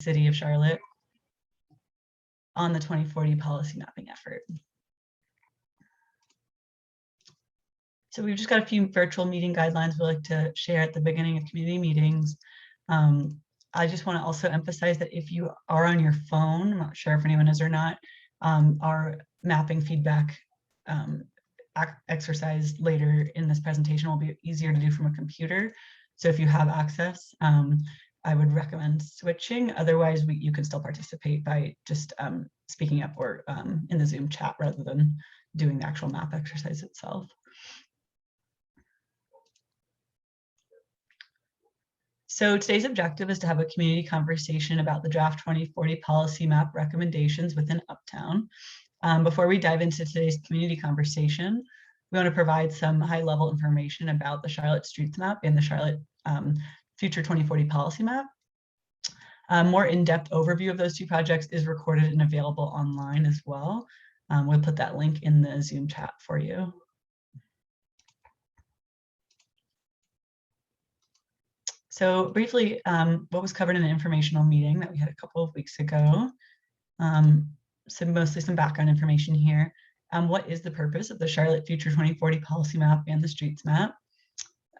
City of Charlotte on the 2040 policy mapping effort. So we've just got a few virtual meeting guidelines we'd like to share at the beginning of community meetings. I just want to also emphasize that if you are on your phone, I'm not sure if anyone is or not, our mapping feedback exercise later in this presentation will be easier to do from a computer. So if you have access, I would recommend switching. Otherwise, you can still participate by just speaking up or in the Zoom chat rather than doing the actual map exercise itself. So today's objective is to have a community conversation about the draft 2040 policy map recommendations within Uptown. Before we dive into today's community conversation, we want to provide some high-level information about the Charlotte Streets Map and the Charlotte Future 2040 Policy Map. A more in-depth overview of those two projects is recorded and available online as well. We'll put that link in the Zoom chat for you. So briefly, what was covered in an informational meeting that we had a couple of weeks ago. So mostly some background information here. What is the purpose of the Charlotte Future 2040 Policy Map and the Streets Map?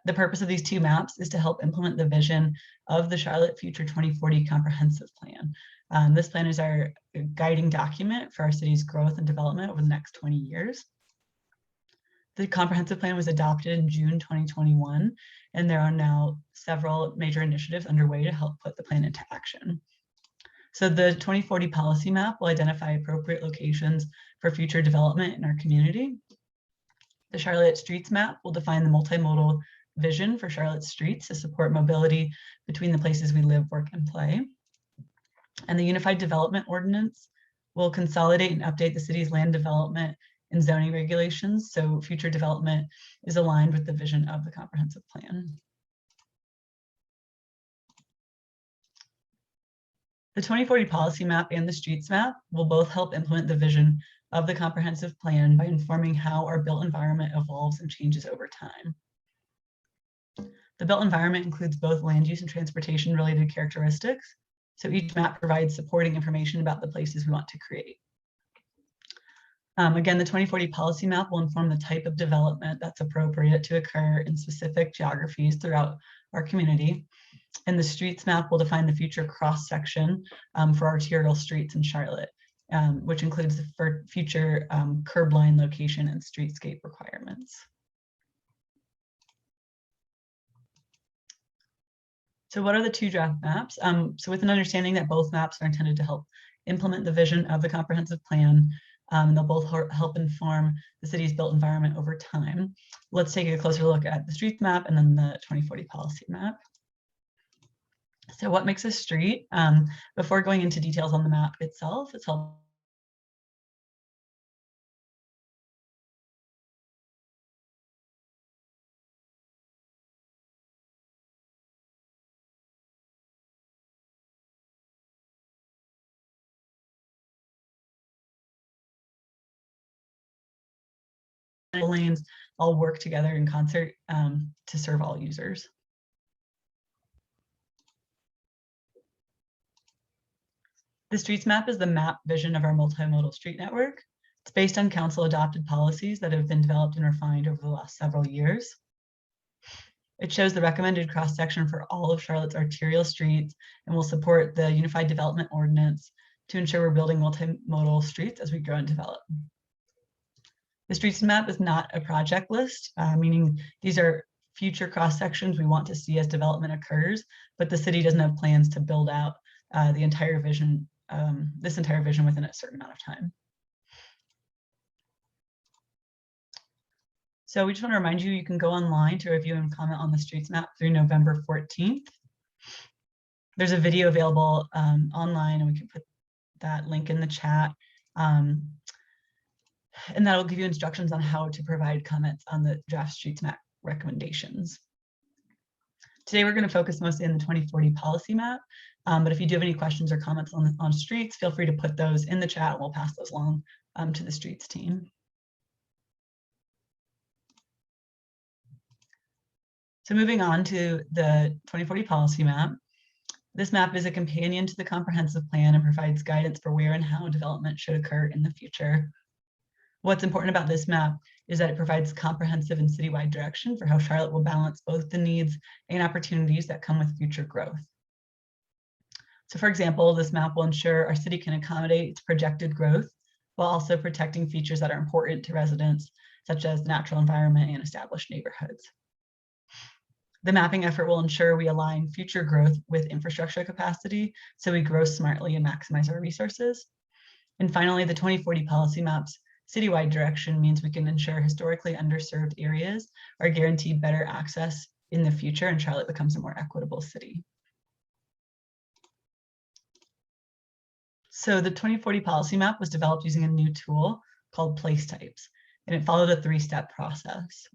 The purpose of these two maps is to help implement the vision of the Charlotte Future 2040 Comprehensive Plan. This plan is our guiding document for our city's growth and development over the next 20 years. The comprehensive plan was adopted in June 2021, and there are now several major initiatives underway to help put the plan into action. So the 2040 policy map will identify appropriate locations for future development in our community. The Charlotte Streets Map will define the multimodal vision for Charlotte streets to support mobility between the places we live, work, and play. And the Unified Development Ordinance will consolidate and update the city's land development and zoning regulations, so future development is aligned with the vision of the comprehensive plan. The 2040 policy map and the streets map will both help implement the vision of the comprehensive plan by informing how our built environment evolves and changes over time. The built environment includes both land use and transportation related characteristics, so each map provides supporting information about the places we want to create. Again, the 2040 policy map will inform the type of development that's appropriate to occur in specific geographies throughout our community. And the streets map will define the future cross-section for arterial streets in Charlotte, which includes the future curb line location and streetscape requirements. So what are the two draft maps? So with an understanding that both maps are intended to help implement the vision of the comprehensive plan, they'll both help inform the city's built environment over time. Let's take a closer look at the streets map and then the 2040 policy map. So what makes a street? Before going into details on the map itself, it's helpful lanes all work together in concert to serve all users. The streets map is the map vision of our multimodal street network. It's based on council adopted policies that have been developed and refined over the last several years. It shows the recommended cross-section for all of Charlotte's arterial streets and will support the Unified Development Ordinance to ensure we're building multimodal streets as we grow and develop. The streets map is not a project list, meaning these are future cross-sections we want to see as development occurs, but the city doesn't have plans to build out the entire vision, this entire vision within a certain amount of time. So we just want to remind you, you can go online to review and comment on the streets map through November 14th. There's a video available online, and we can put that link in the chat. And that'll give you instructions on how to provide comments on the draft streets map recommendations. Today, we're going to focus mostly on the 2040 policy map, but if you do have any questions or comments on streets, feel free to put those in the chat and we'll pass those along to the streets team. So moving on to the 2040 policy map, This map is a companion to the comprehensive plan and provides guidance for where and how development should occur in the future. What's important about this map is that it provides comprehensive and citywide direction for how Charlotte will balance both the needs and opportunities that come with future growth. So for example, this map will ensure our city can accommodate its projected growth while also protecting features that are important to residents, such as natural environment and established neighborhoods. The mapping effort will ensure we align future growth with infrastructure capacity so we grow smartly and maximize our resources. And finally, the 2040 policy map's citywide direction means we can ensure historically underserved areas are guaranteed better access in the future and Charlotte becomes a more equitable city. So the 2040 policy map was developed using a new tool called place types, and it followed a three-step process.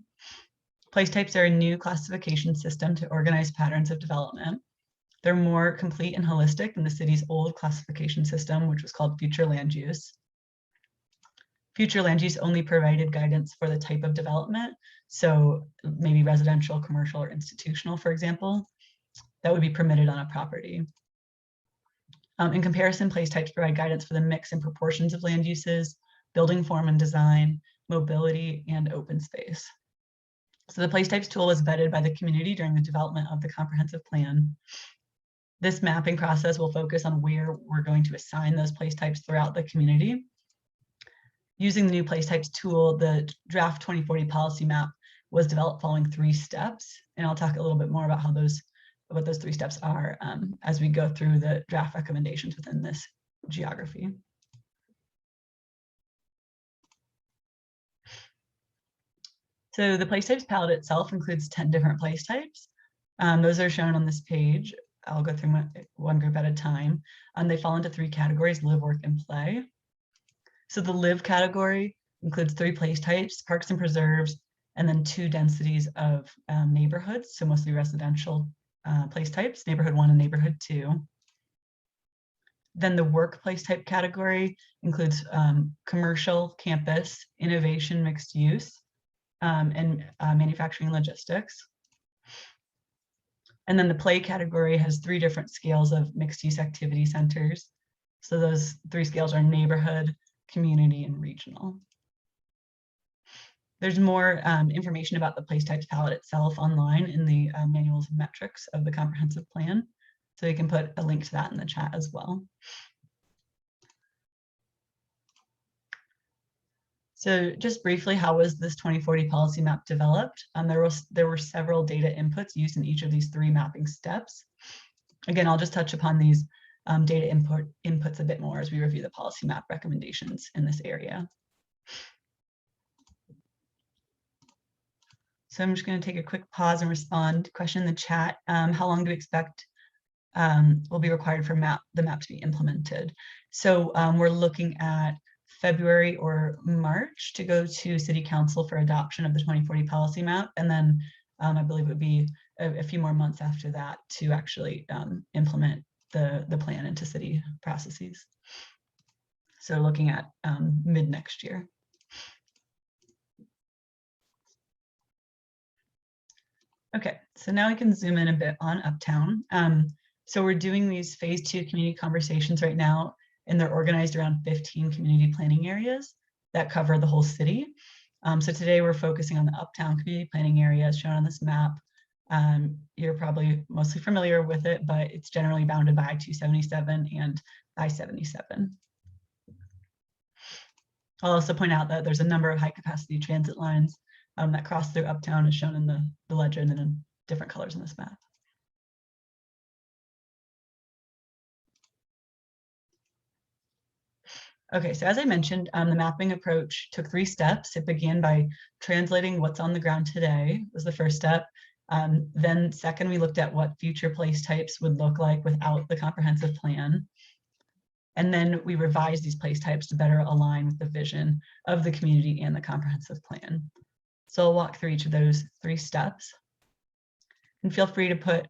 Place types are a new classification system to organize patterns of development. They're more complete and holistic than the city's old classification system, which was called future land use. Future land use only provided guidance for the type of development. So maybe residential, commercial, or institutional, for example, that would be permitted on a property. In comparison, place types provide guidance for the mix and proportions of land uses, building form and design, mobility, and open space. So the place types tool was vetted by the community during the development of the comprehensive plan. This mapping process will focus on where we're going to assign those place types throughout the community. Using the new place types tool, the draft 2040 policy map was developed following 3 steps. And I'll talk a little bit more about what those 3 steps are as we go through the draft recommendations within this geography. So the place types palette itself includes 10 different place types. Those are shown on this page. I'll go through one group at a time. They fall into 3 categories: live, work, and play. So the live category includes 3 place types: parks and preserves, and then 2 densities of neighborhoods, so mostly residential place types, neighborhood 1 and neighborhood 2. Then the workplace type category includes commercial, campus, innovation, mixed use, and manufacturing and logistics. And then the play category has 3 different scales of mixed use activity centers. So those 3 scales are neighborhood, community, and regional. There's more information about the place types palette itself online in the manuals and metrics of the comprehensive plan. So you can put a link to that in the chat as well. So just briefly, how was this 2040 policy map developed? There were several data inputs used in each of these 3 mapping steps. Again, I'll just touch upon these data inputs a bit more as we review the policy map recommendations in this area. So I'm just going to take a quick pause and respond to question in the chat. How long do we expect will be required for the map to be implemented? So we're looking at February or March to go to City Council for adoption of the 2040 policy map. And then I believe it would be a few more months after that to actually implement the plan into city processes. So looking at mid next year. Okay, so now we can zoom in a bit on Uptown. So we're doing these phase 2 community conversations right now, and they're organized around 15 community planning areas that cover the whole city. So today we're focusing on the Uptown community planning area as shown on this map. You're probably mostly familiar with it, but it's generally bounded by I-277 and I-77. I'll also point out that there's a number of high capacity transit lines that cross through Uptown as shown in the legend and in different colors on this map. Okay, so as I mentioned, the mapping approach took 3 steps. It began by translating what's on the ground today, was the first step. Then second, we looked at what future place types would look like without the comprehensive plan. And then we revised these place types to better align with the vision of the community and the comprehensive plan. So I'll walk through each of those 3 steps. And feel free to put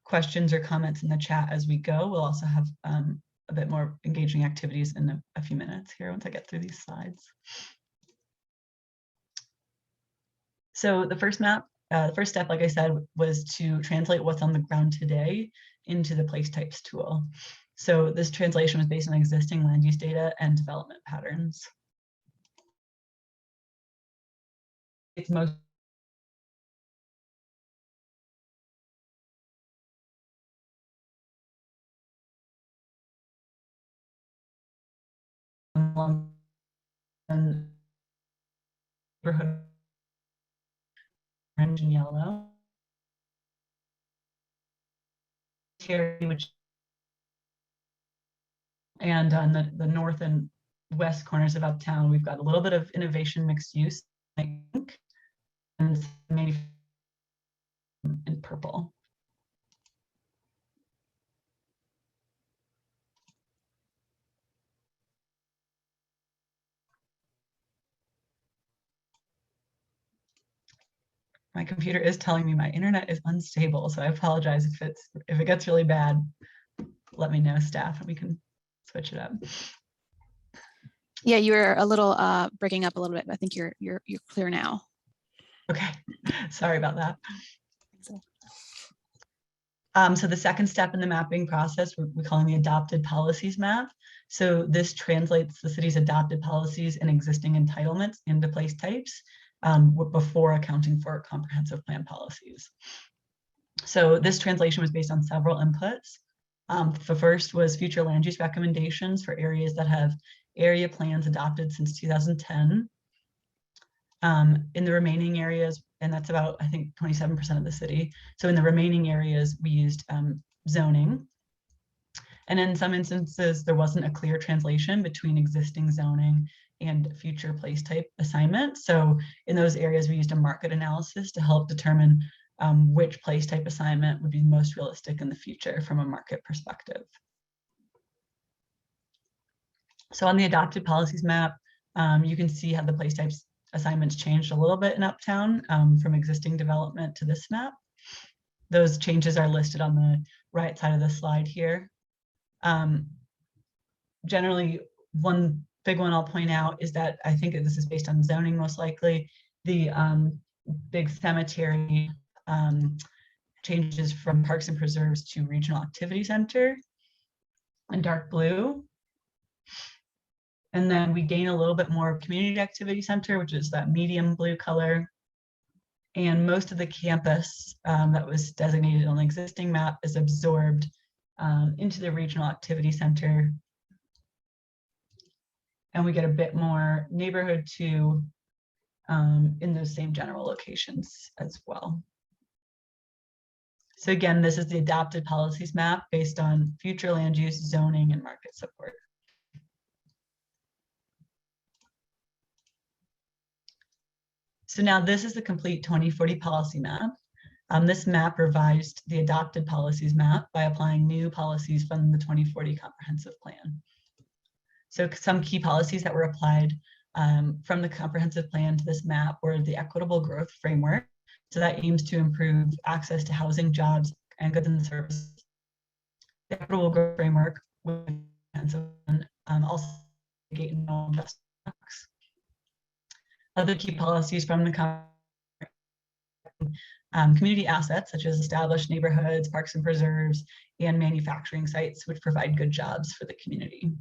questions or comments in the chat as we go. We'll also have a bit more engaging activities in a few minutes here once I get through these slides. So the first step, like I said, was to translate what's on the ground today into the place types tool. So this translation was based on existing land use data and development patterns. It's most neighborhood orange and yellow. And on the north and west corners of Uptown, we've got a little bit of innovation mixed use, I think, and manufacturing in purple. My computer is telling me my internet is unstable, so I apologize if it gets really bad. Let me know, staff, and we can switch it up. Yeah, you were a little breaking up a little bit, but I think you're clear now. Okay, sorry about that. So the second step in the mapping process, we're calling the adopted policies map. So this translates the city's adopted policies and existing entitlements into place types before accounting for comprehensive plan policies. So this translation was based on several inputs. The first was future land use recommendations for areas that have area plans adopted since 2010. In the remaining areas, and that's about, I think, 27% of the city. So in the remaining areas, we used zoning. And in some instances, there wasn't a clear translation between existing zoning and future place type assignment. So in those areas, we used a market analysis to help determine which place type assignment would be most realistic in the future from a market perspective. So on the adopted policies map, you can see how the place types assignments changed a little bit in Uptown from existing development to this map. Those changes are listed on the right side of the slide here. Generally, one big one I'll point out is that I think this is based on zoning most likely. The big cemetery changes from parks and preserves to regional activity center in dark blue. And then we gain a little bit more community activity center, which is that medium blue color. And most of the campus that was designated on the existing map is absorbed into the regional activity center. And we get a bit more neighborhood too in those same general locations as well. So again, this is the adopted policies map based on future land use, zoning, and market support. So now this is the complete 2040 policy map. This map revised the adopted policies map by applying new policies from the 2040 comprehensive plan. So some key policies that were applied from the comprehensive plan to this map were the equitable growth framework. So that aims to improve access to housing, jobs, and goods and services. The equitable growth framework also gate and justice. Other key policies from the community assets, such as established neighborhoods, parks and preserves, and manufacturing sites, which provide good jobs for the community.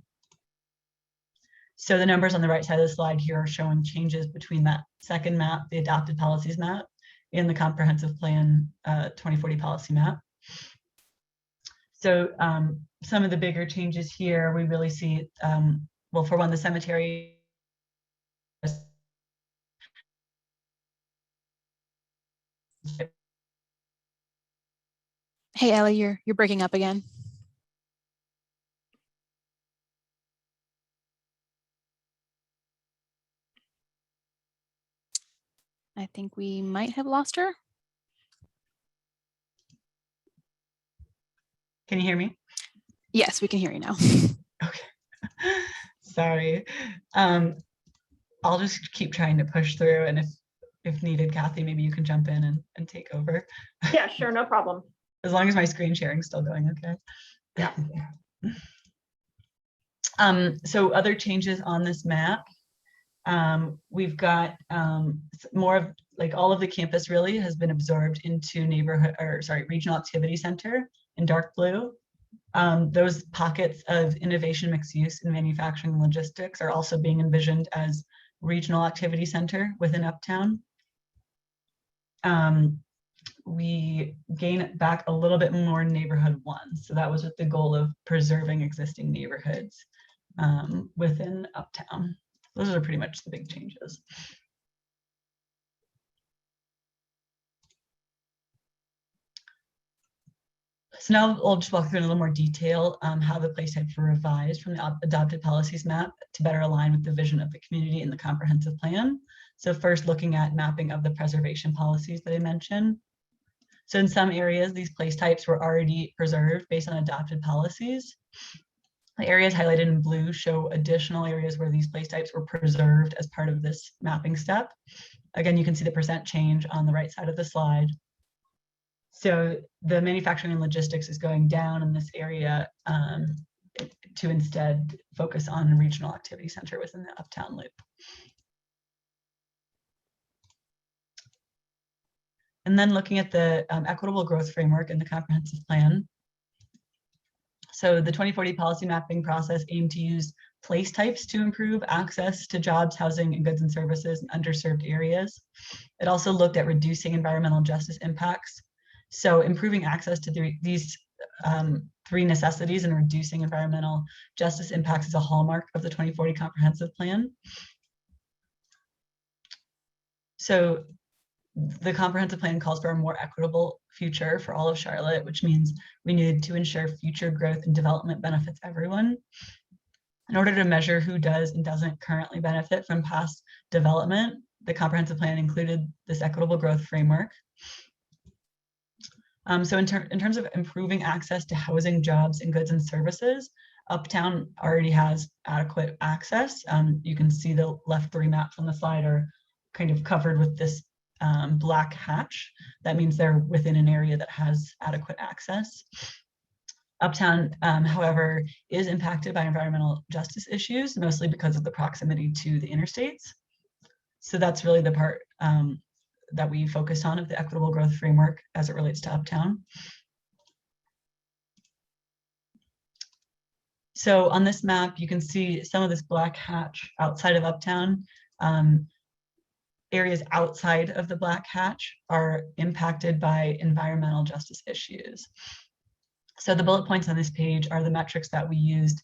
So the numbers on the right side of the slide here are showing changes between that second map, the adopted policies map, and the comprehensive plan 2040 policy map. So some of the bigger changes here, we really see, well, for one, the cemetery. Hey, Ellie, you're breaking up again. I think we might have lost her. Can you hear me? Yes, we can hear you now. Okay. Sorry. I'll just keep trying to push through, and if needed, Kathy, maybe you can jump in and take over. Yeah, sure, no problem. As long as my screen sharing is still going okay. Yeah. So other changes on this map, we've got more of, like, all of the campus really has been absorbed into regional activity center in dark blue. Those pockets of innovation, mixed use, and manufacturing and logistics are also being envisioned as regional activity center within Uptown. We gain back a little bit more neighborhood one. So that was with the goal of preserving existing neighborhoods within Uptown. Those are pretty much the big changes. So now I'll just walk through in a little more detail how the place types were revised from the adopted policies map to better align with the vision of the community in the comprehensive plan. So first, looking at mapping of the preservation policies that I mentioned. So in some areas, these place types were already preserved based on adopted policies. The areas highlighted in blue show additional areas where these place types were preserved as part of this mapping step. Again, you can see the percent change on the right side of the slide. So the manufacturing and logistics is going down in this area to instead focus on a regional activity center within the Uptown loop. And then looking at the equitable growth framework in the comprehensive plan. So the 2040 policy mapping process aimed to use place types to improve access to jobs, housing, and goods and services in underserved areas. It also looked at reducing environmental justice impacts. So improving access to these three necessities and reducing environmental justice impacts is a hallmark of the 2040 comprehensive plan. So the comprehensive plan calls for a more equitable future for all of Charlotte, which means we needed to ensure future growth and development benefits everyone. In order to measure who does and doesn't currently benefit from past development, the comprehensive plan included this equitable growth framework. So in terms of improving access to housing, jobs, and goods and services, Uptown already has adequate access. You can see the left three maps on the slide are kind of covered with this black hatch. That means they're within an area that has adequate access. Uptown, however, is impacted by environmental justice issues, mostly because of the proximity to the interstates. So that's really the part that we focus on of the equitable growth framework as it relates to Uptown. So on this map, you can see some of this black hatch outside of Uptown. Areas outside of the black hatch are impacted by environmental justice issues. So the bullet points on this page are the metrics that we used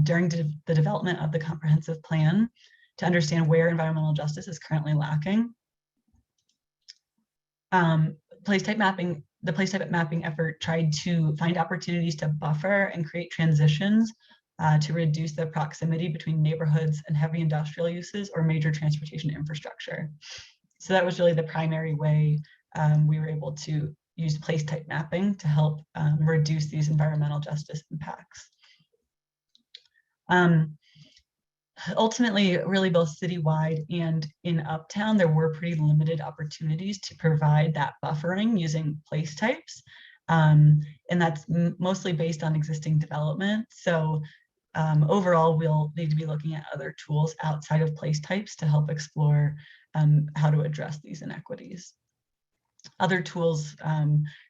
during the development of the comprehensive plan to understand where environmental justice is currently lacking. The place type mapping effort tried to find opportunities to buffer and create transitions to reduce the proximity between neighborhoods and heavy industrial uses or major transportation infrastructure. So that was really the primary way we were able to use place type mapping to help reduce these environmental justice impacts. Ultimately, really both citywide and in Uptown, there were pretty limited opportunities to provide that buffering using place types. And that's mostly based on existing development. So overall, we'll need to be looking at other tools outside of place types to help explore how to address these inequities. Other tools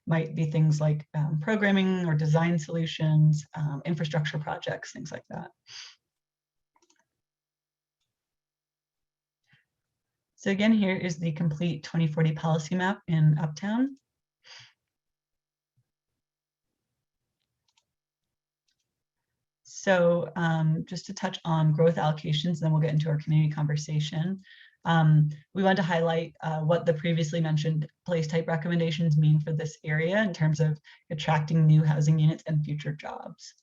might be things like programming or design solutions, infrastructure projects, things like that. So again, here is the complete 2040 policy map in Uptown. So just to touch on growth allocations, then we'll get into our community conversation. We want to highlight what the previously mentioned place type recommendations mean for this area in terms of attracting new housing units and future jobs.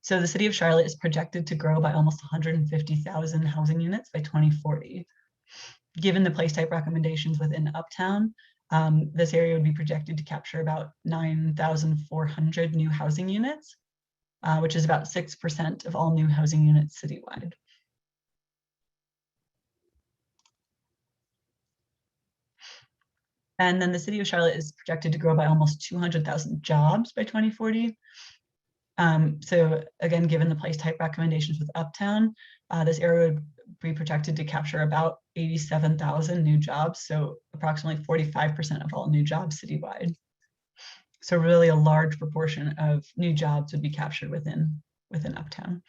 So the city of Charlotte is projected to grow by almost 150,000 housing units by 2040. Given the place type recommendations within Uptown, this area would be projected to capture about 9,400 new housing units, which is about 6% of all new housing units citywide. And then the city of Charlotte is projected to grow by almost 200,000 jobs by 2040. So again, given the place type recommendations with Uptown, this area would be projected to capture about 87,000 new jobs, so approximately 45% of all new jobs citywide. So really a large proportion of new jobs would be captured within Uptown.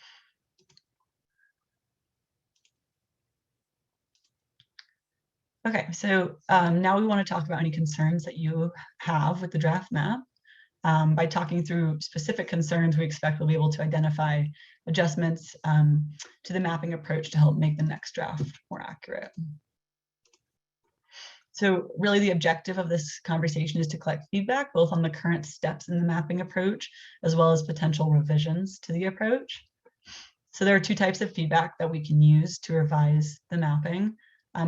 Okay, so now we want to talk about any concerns that you have with the draft map. By talking through specific concerns, we expect we'll be able to identify adjustments to the mapping approach to help make the next draft more accurate. So really the objective of this conversation is to collect feedback both on the current steps in the mapping approach, as well as potential revisions to the approach. So there are two types of feedback that we can use to revise the mapping.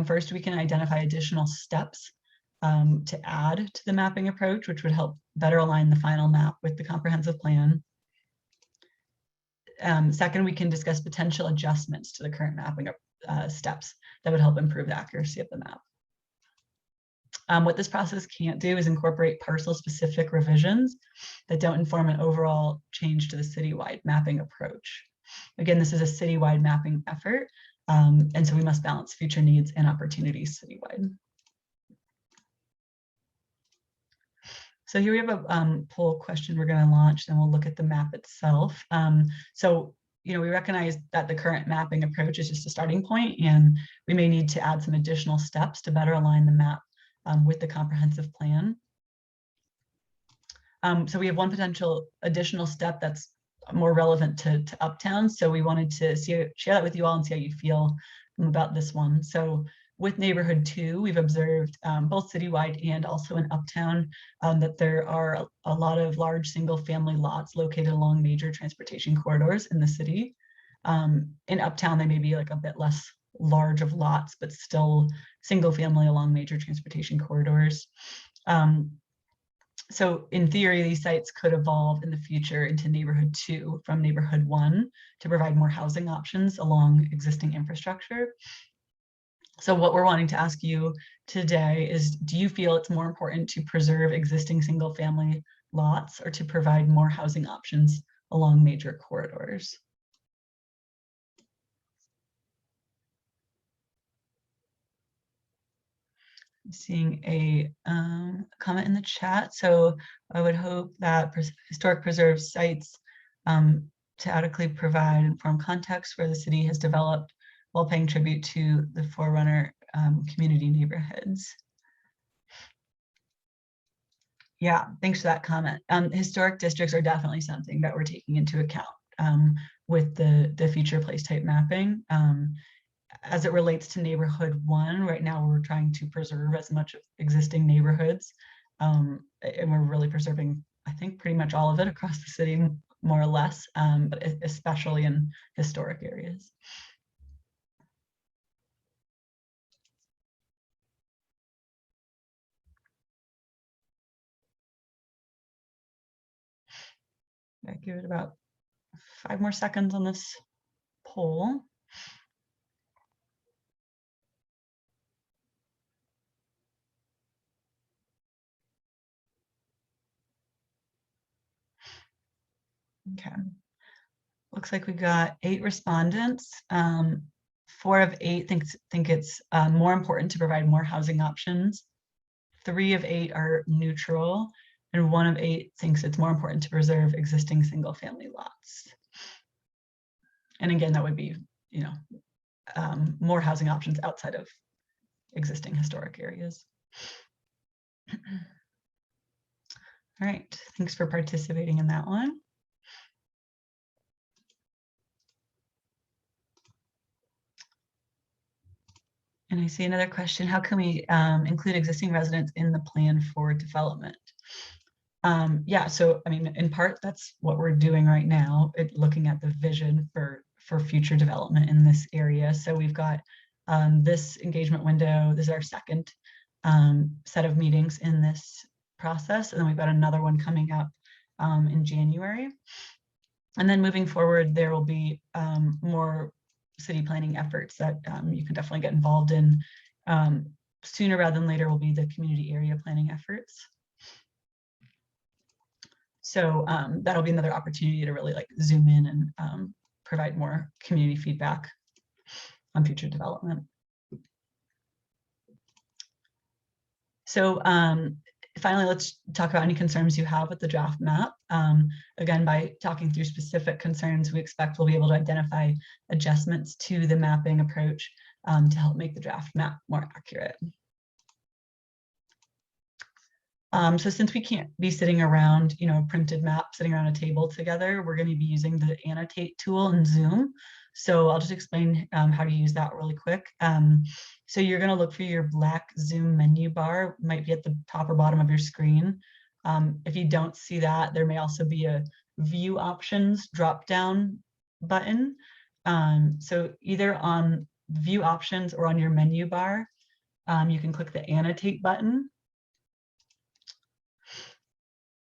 First, we can identify additional steps to add to the mapping approach, which would help better align the final map with the comprehensive plan. Second, we can discuss potential adjustments to the current mapping steps that would help improve the accuracy of the map. What this process can't do is incorporate parcel-specific revisions that don't inform an overall change to the citywide mapping approach. Again, this is a citywide mapping effort, and so we must balance future needs and opportunities citywide. So here we have a poll question we're going to launch, and we'll look at the map itself. So, we recognize that the current mapping approach is just a starting point, and we may need to add some additional steps to better align the map with the comprehensive plan. So we have one potential additional step that's more relevant to Uptown. So we wanted to share that with you all and see how you feel about this one. So with Neighborhood 2, we've observed both citywide and also in Uptown that there are a lot of large single family lots located along major transportation corridors in the city. In Uptown, they may be like a bit less large of lots, but still single family along major transportation corridors. So in theory, these sites could evolve in the future into Neighborhood 2 from Neighborhood 1 to provide more housing options along existing infrastructure. So what we're wanting to ask you today is, do you feel it's more important to preserve existing single family lots or to provide more housing options along major corridors? Seeing a comment in the chat. So I would hope that historic preserved sites to adequately provide informed context where the city has developed while paying tribute to the forerunner community neighborhoods. Yeah, thanks for that comment. Historic districts are definitely something that we're taking into account with the future place type mapping. As it relates to Neighborhood 1, right now we're trying to preserve as much of existing neighborhoods, and we're really preserving, I think, pretty much all of it across the city, more or less, but especially in historic areas. I give it about 5 more seconds on this poll. Okay, looks like we got 8 respondents. 4 of 8 think it's more important to provide more housing options. 3 of 8 are neutral, and 1 of 8 thinks it's more important to preserve existing single family lots. And again, that would be, more housing options outside of existing historic areas. All right, thanks for participating in that one. And I see another question, how can we include existing residents in the plan for development? Yeah, so I mean, in part, that's what we're doing right now, looking at the vision for future development in this area. So we've got this engagement window. This is our second set of meetings in this process. And then we've got another one coming up in January. And then moving forward, there will be more city planning efforts that you can definitely get involved in. Sooner rather than later will be the community area planning efforts. So that'll be another opportunity to really like zoom in and provide more community feedback on future development. So finally, let's talk about any concerns you have with the draft map. Again, by talking through specific concerns, we expect we'll be able to identify adjustments to the mapping approach to help make the draft map more accurate. So since we can't be sitting around, a printed map, sitting around a table together, we're going to be using the annotate tool in Zoom. So I'll just explain how to use that really quick. So you're going to look for your black Zoom menu bar, might be at the top or bottom of your screen. If you don't see that, there may also be a view options drop down button. So either on view options or on your menu bar, you can click the annotate button.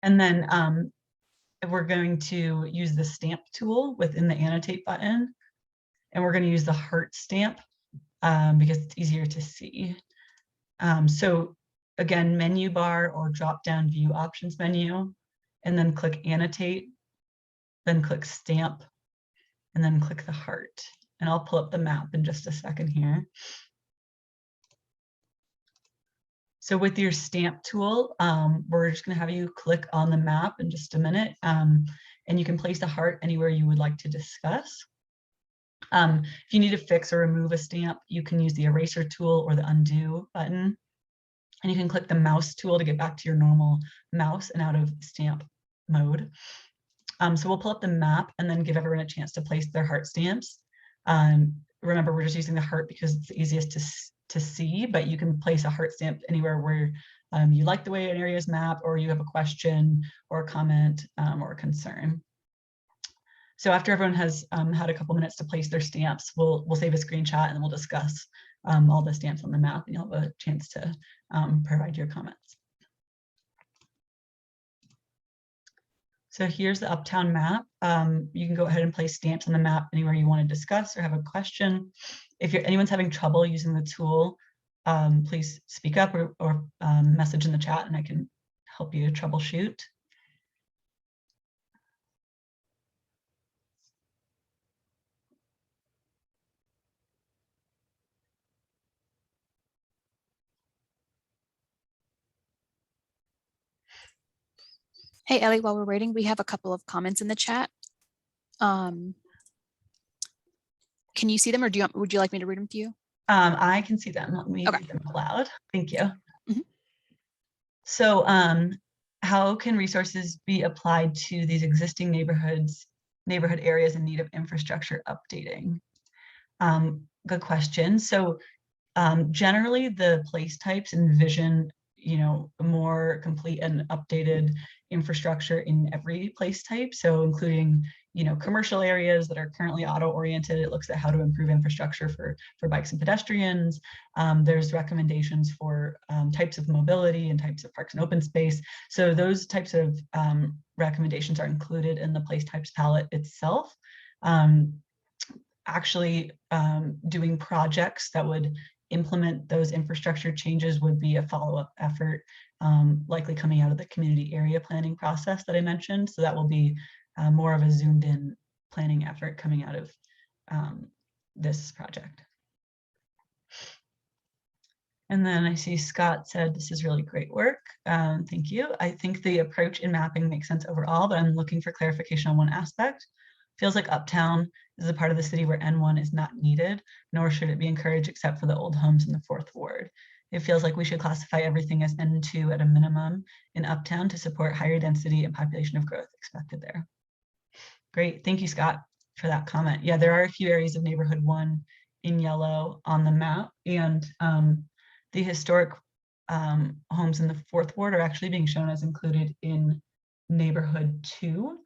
And then we're going to use the stamp tool within the annotate button. And we're going to use the heart stamp because it's easier to see. So again, menu bar or drop down view options menu, and then click annotate, then click stamp, and then click the heart. And I'll pull up the map in just a second here. So with your stamp tool, we're just going to have you click on the map in just a minute, and you can place a heart anywhere you would like to discuss. If you need to fix or remove a stamp, you can use the eraser tool or the undo button, and you can click the mouse tool to get back to your normal mouse and out of stamp mode. So we'll pull up the map and then give everyone a chance to place their heart stamps. Remember, we're just using the heart because it's the easiest to see, but you can place a heart stamp anywhere where you like the way an area is mapped, or you have a question or a comment or a concern. So after everyone has had a couple minutes to place their stamps, we'll save a screenshot and then we'll discuss all the stamps on the map, and you'll have a chance to provide your comments. So here's the Uptown map. You can go ahead and place stamps on the map anywhere you want to discuss or have a question. If anyone's having trouble using the tool, please speak up or message in the chat and I can help you troubleshoot. Hey, Ellie, while we're waiting, we have a couple of comments in the chat. Can you see them, or would you like me to read them to you? I can see them. Let me read them out loud. Thank you. Mm-hmm. So how can resources be applied to these existing neighborhood areas in need of infrastructure updating? Good question. So generally the place types envision a more complete and updated infrastructure in every place type. So including, commercial areas that are currently auto-oriented. It looks at how to improve infrastructure for bikes and pedestrians. There's recommendations for types of mobility and types of parks and open space. So those types of recommendations are included in the place types palette itself. Actually doing projects that would implement those infrastructure changes would be a follow-up effort, likely coming out of the community area planning process that I mentioned. So that will be more of a zoomed in planning effort coming out of this project. And then I see Scott said, this is really great work. Thank you. I think the approach in mapping makes sense overall, but I'm looking for clarification on one aspect. Feels like Uptown is a part of the city where N1 is not needed, nor should it be encouraged except for the old homes in the 4th Ward. It feels like we should classify everything as N2 at a minimum in Uptown to support higher density and population of growth expected there. Great, thank you, Scott, for that comment. Yeah, there are a few areas of neighborhood 1 in yellow on the map, and the historic homes in the 4th Ward are actually being shown as included in neighborhood 2.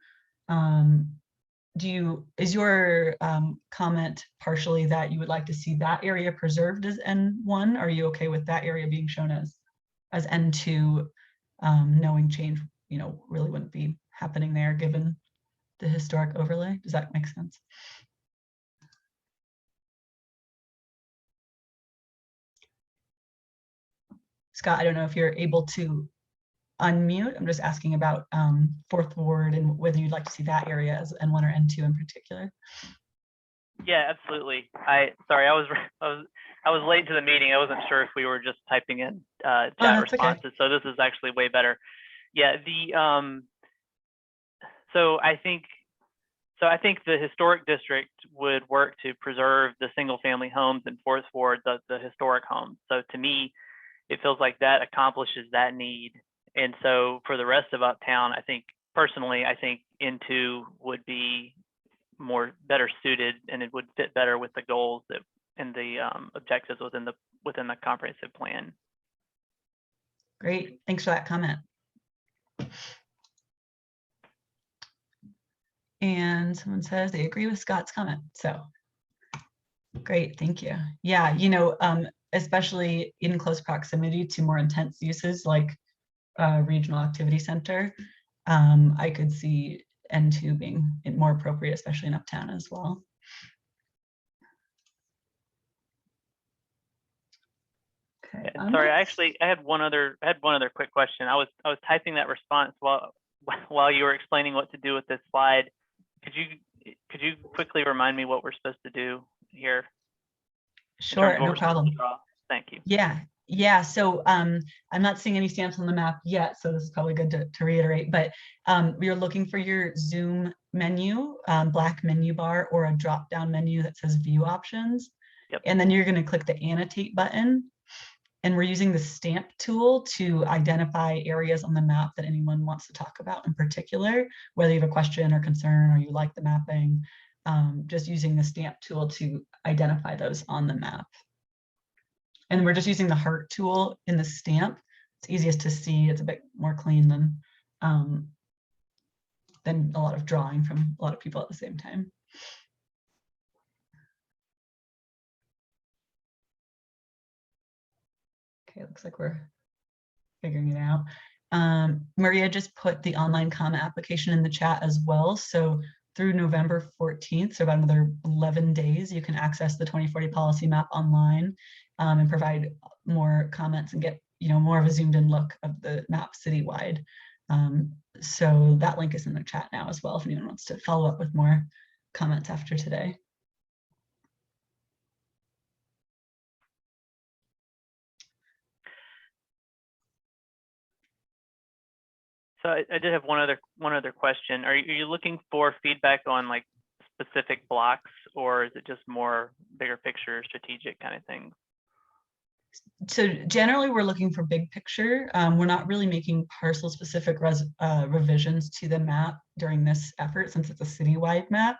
Is your comment partially that you would like to see that area preserved as N1? Are you okay with that area being shown as N2, knowing change, really wouldn't be happening there given the historic overlay? Does that make sense? Scott, I don't know if you're able to unmute. I'm just asking about 4th Ward and whether you'd like to see that area as N1 or N2 in particular. Yeah, absolutely. Sorry, I was late to the meeting. I wasn't sure if we were just typing in chat that's okay. responses. So this is actually way better. Yeah, so I think the historic district would work to preserve the single family homes and fourth ward, the historic homes. So to me, it feels like that accomplishes that need. And so for the rest of Uptown, I think personally, I think N2 would be better suited, and it would fit better with the goals that and the objectives within the comprehensive plan. Great, thanks for that comment. And someone says they agree with Scott's comment. So great, thank you. Yeah, you know, especially in close proximity to more intense uses like regional activity center, I could see N2 being more appropriate, especially in Uptown as well. Okay. Sorry, I had one other quick question. I was typing that response while you were explaining what to do with this slide. Could you quickly remind me what we're supposed to do here? Sure, no problem. Thank you. Yeah. So I'm not seeing any stamps on the map yet, so this is probably good to reiterate. But we are looking for your Zoom menu, black menu bar, or a drop-down menu that says View Options. Yep. And then you're going to click the Annotate button. And we're using the stamp tool to identify areas on the map that anyone wants to talk about in particular, whether you have a question or concern or you like the mapping, just using the stamp tool to identify those on the map. And we're just using the heart tool in the stamp. It's easiest to see. It's a bit more clean than a lot of drawing from a lot of people at the same time. Okay, looks like we're figuring it out. Maria just put the online comment application in the chat as well. So through November 14th, so about another 11 days, you can access the 2040 policy map online and provide more comments and get more of a zoomed in look of the map citywide. So that link is in the chat now as well if anyone wants to follow up with more comments after today. So I did have one other question. Are you looking for feedback on like specific blocks, or is it just more bigger picture, strategic kind of things? So generally we're looking for big picture. We're not really making parcel specific revisions to the map during this effort since it's a citywide map.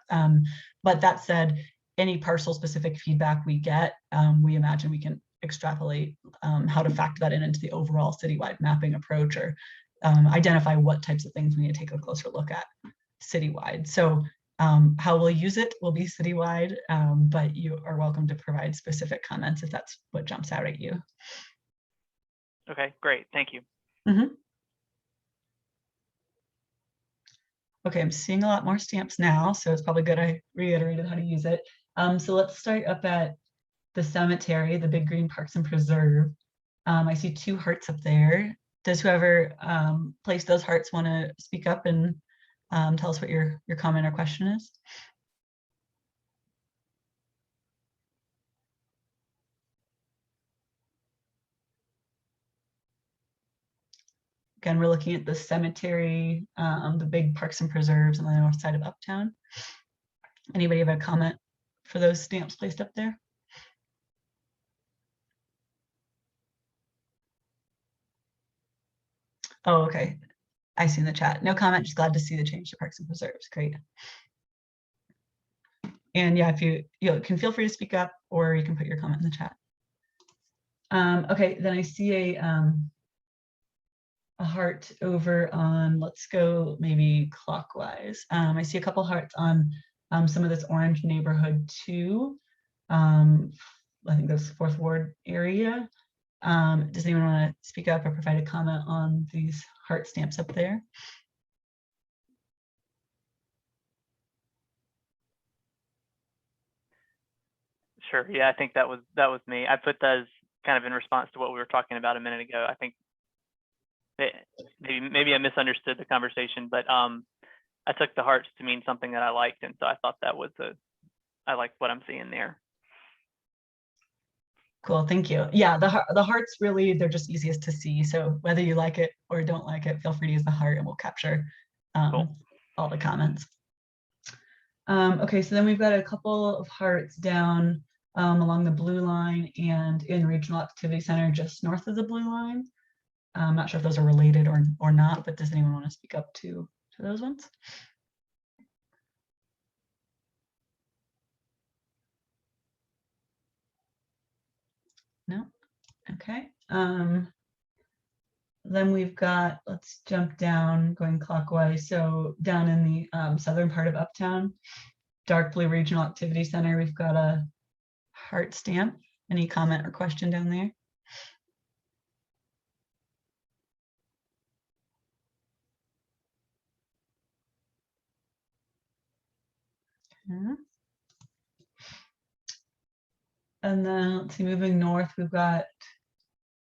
But that said, any parcel specific feedback we get, we imagine we can extrapolate how to factor that into the overall citywide mapping approach, or identify what types of things we need to take a closer look at citywide. So how we'll use it will be citywide, but you are welcome to provide specific comments if that's what jumps out at you. Okay, great, thank you. Mm-hmm. Okay, I'm seeing a lot more stamps now, so it's probably good I reiterated how to use it. So let's start up at the cemetery, the big green Parks and Preserve. I see 2 hearts up there. Does whoever placed those hearts want to speak up and tell us what your comment or question is? Again, we're looking at the cemetery, the big Parks and Preserves on the north side of Uptown. Anybody have a comment for those stamps placed up there? Oh, okay. I see in the chat. No comment, just glad to see the change to Parks and Preserves. Great. And yeah, if you can feel free to speak up, or you can put your comment in the chat. Okay, then I see a heart over on, let's go maybe clockwise. I see a couple hearts on some of this orange neighborhood too. I think that's 4th Ward area. Does anyone want to speak up or provide a comment on these heart stamps up there? Sure. Yeah, I think that was me. I put that as kind of in response to what we were talking about a minute ago. I think maybe I misunderstood the conversation, but I took the hearts to mean something that I liked, and so I thought that was I like what I'm seeing there. Cool, thank you. Yeah, the hearts really, they're just easiest to see. So whether you like it or don't like it, feel free to use the heart and we'll capture Cool. all the comments. Okay, so then we've got a couple of hearts down along the blue line and in Regional Activity Center just north of the blue line. I'm not sure if those are related or not, but does anyone want to speak up to those ones? No? Okay. Then we've got, let's jump down going clockwise. So down in the southern part of Uptown, dark blue Regional Activity Center, we've got a heart stamp. Any comment or question down there? Okay. And then let's see, moving north, we've got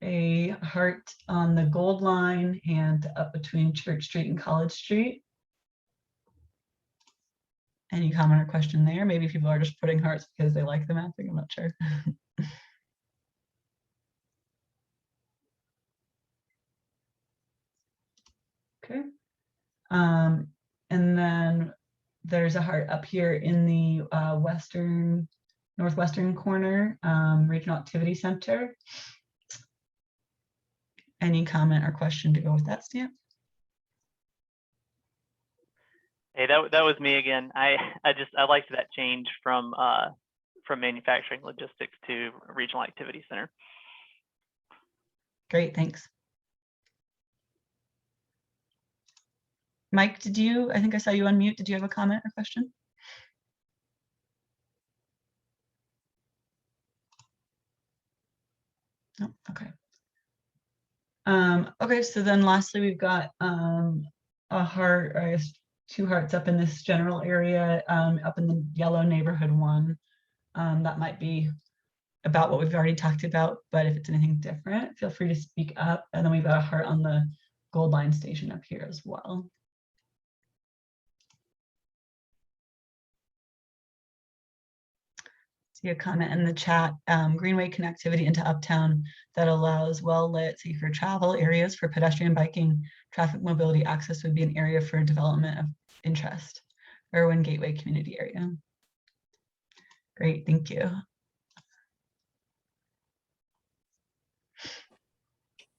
a heart on the Gold Line and up between Church Street and College Street. Any comment or question there? Maybe people are just putting hearts because they like the mapping, I'm not sure. Okay. And then there's a heart up here in the northwestern corner, Regional Activity Center. Any comment or question to go with that stamp? Hey, that was me again. I liked that change from manufacturing logistics to Regional Activity Center. Great, thanks. Mike, I think I saw you unmute. Did you have a comment or question? No, okay. Okay, so then lastly, we've got a heart, or I guess 2 hearts up in this general area, up in the yellow neighborhood one. That might be about what we've already talked about, but if it's anything different, feel free to speak up. And then we've got a heart on the Gold Line station up here as well. See a comment in the chat, greenway connectivity into Uptown that allows well-lit, safer travel areas for pedestrian, biking, traffic mobility access would be an area for development of interest. Irwin Gateway community area. Great, thank you.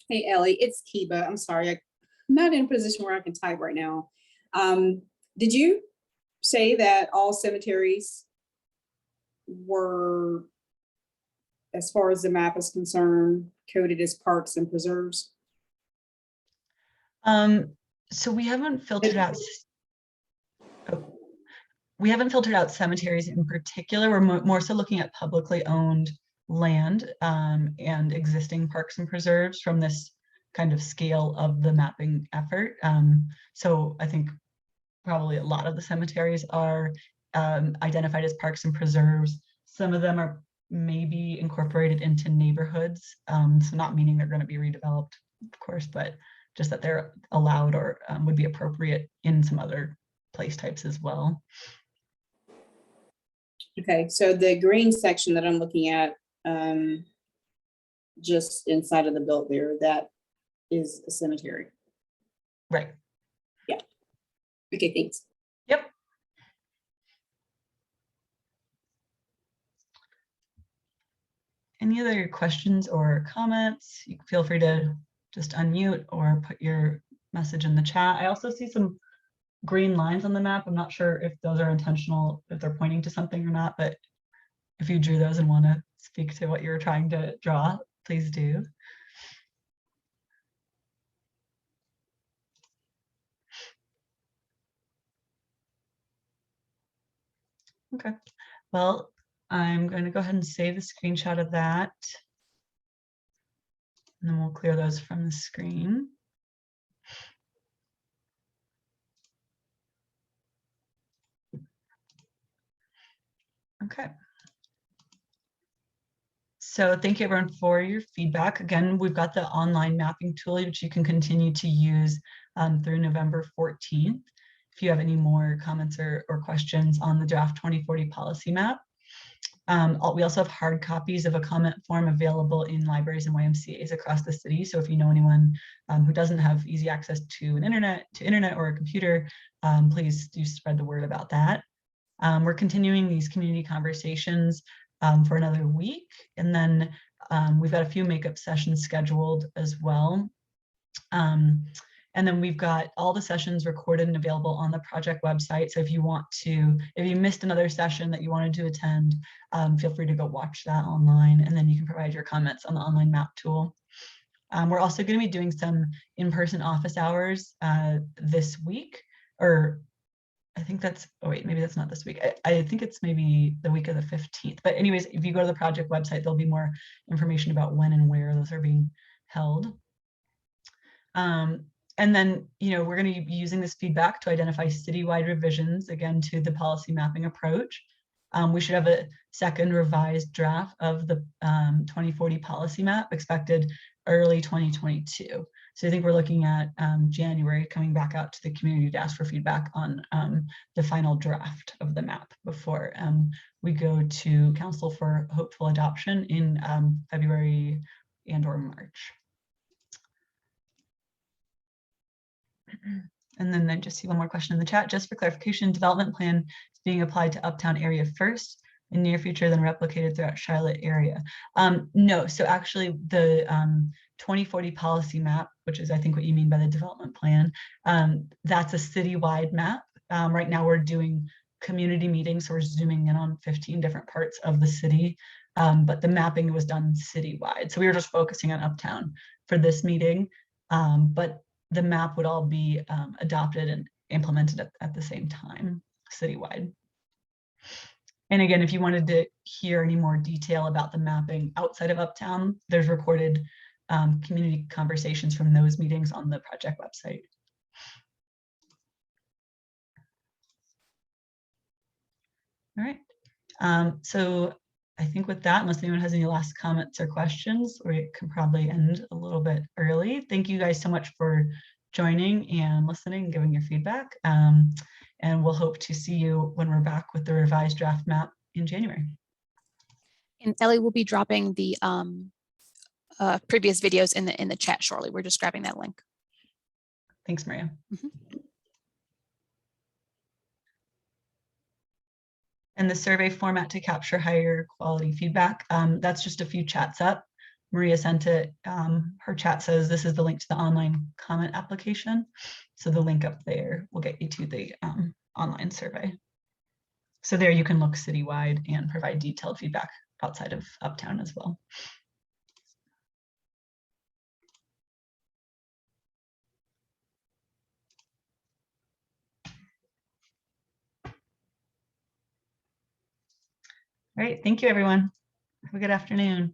Hey, Ellie, it's Kiba. I'm sorry, I'm not in a position where I can type right now. Did you say that all cemeteries were, as far as the map is concerned, coded as parks and preserves? So we haven't filtered out. We haven't filtered out cemeteries in particular. We're more so looking at publicly owned land and existing parks and preserves from this kind of scale of the mapping effort. So I think probably a lot of the cemeteries are identified as parks and preserves. Some of them are maybe incorporated into neighborhoods. So not meaning they're going to be redeveloped, of course, but just that they're allowed or would be appropriate in some other place types as well. Okay, so the green section that I'm looking at, just inside of the belt there, that is a cemetery. Right. Yeah. Okay, thanks. Yep. Any other questions or comments? You can feel free to just unmute or put your message in the chat. I also see some green lines on the map. I'm not sure if those are intentional, if they're pointing to something or not, but if you drew those and want to speak to what you're trying to draw, please do. Okay, well, I'm going to go ahead and save the screenshot of that. And then we'll clear those from the screen. Okay. So thank you everyone for your feedback. Again, we've got the online mapping tool, which you can continue to use through November 14th. if you have any more comments or questions on the draft 2040 policy map. We also have hard copies of a comment form available in libraries and YMCAs across the city. So if you know anyone who doesn't have easy access to internet or a computer, please do spread the word about that. We're continuing these community conversations for another week. And then we've got a few makeup sessions scheduled as well. And then we've got all the sessions recorded and available on the project website. So if you missed another session that you wanted to attend, feel free to go watch that online, and then you can provide your comments on the online map tool. We're also going to be doing some in-person office hours this week, or I think that's, oh wait, maybe that's not this week. I think it's maybe the week of the 15th. But anyways, if you go to the project website, there'll be more information about when and where those are being held. And then, we're going to be using this feedback to identify citywide revisions, again, to the policy mapping approach. We should have a second revised draft of the 2040 policy map expected early 2022. So I think we're looking at January, coming back out to the community to ask for feedback on the final draft of the map before we go to council for hopeful adoption in February and/or March. And then I just see one more question in the chat. Just for clarification, development plan is being applied to Uptown area first, in near future, then replicated throughout Charlotte area. No, so actually the 2040 policy map, which is I think what you mean by the development plan, that's a citywide map. Right now we're doing community meetings, so we're zooming in on 15 different parts of the city, but the mapping was done citywide. So we were just focusing on Uptown for this meeting, but the map would all be adopted and implemented at the same time, citywide. And again, if you wanted to hear any more detail about the mapping outside of Uptown, there's recorded community conversations from those meetings on the project website. All right, so I think with that, unless anyone has any last comments or questions, we can probably end a little bit early. Thank you guys so much for joining and listening and giving your feedback. And we'll hope to see you when we're back with the revised draft map in January. And Ellie will be dropping the previous videos in the chat shortly. We're just grabbing that link. Thanks, Maria. Mm-hmm. And the survey format to capture higher quality feedback, that's just a few chats up. Maria sent it. Her chat says this is the link to the online comment application. So the link up there will get you to the online survey. So there you can look citywide and provide detailed feedback outside of Uptown as well. All right, thank you, everyone. Have a good afternoon.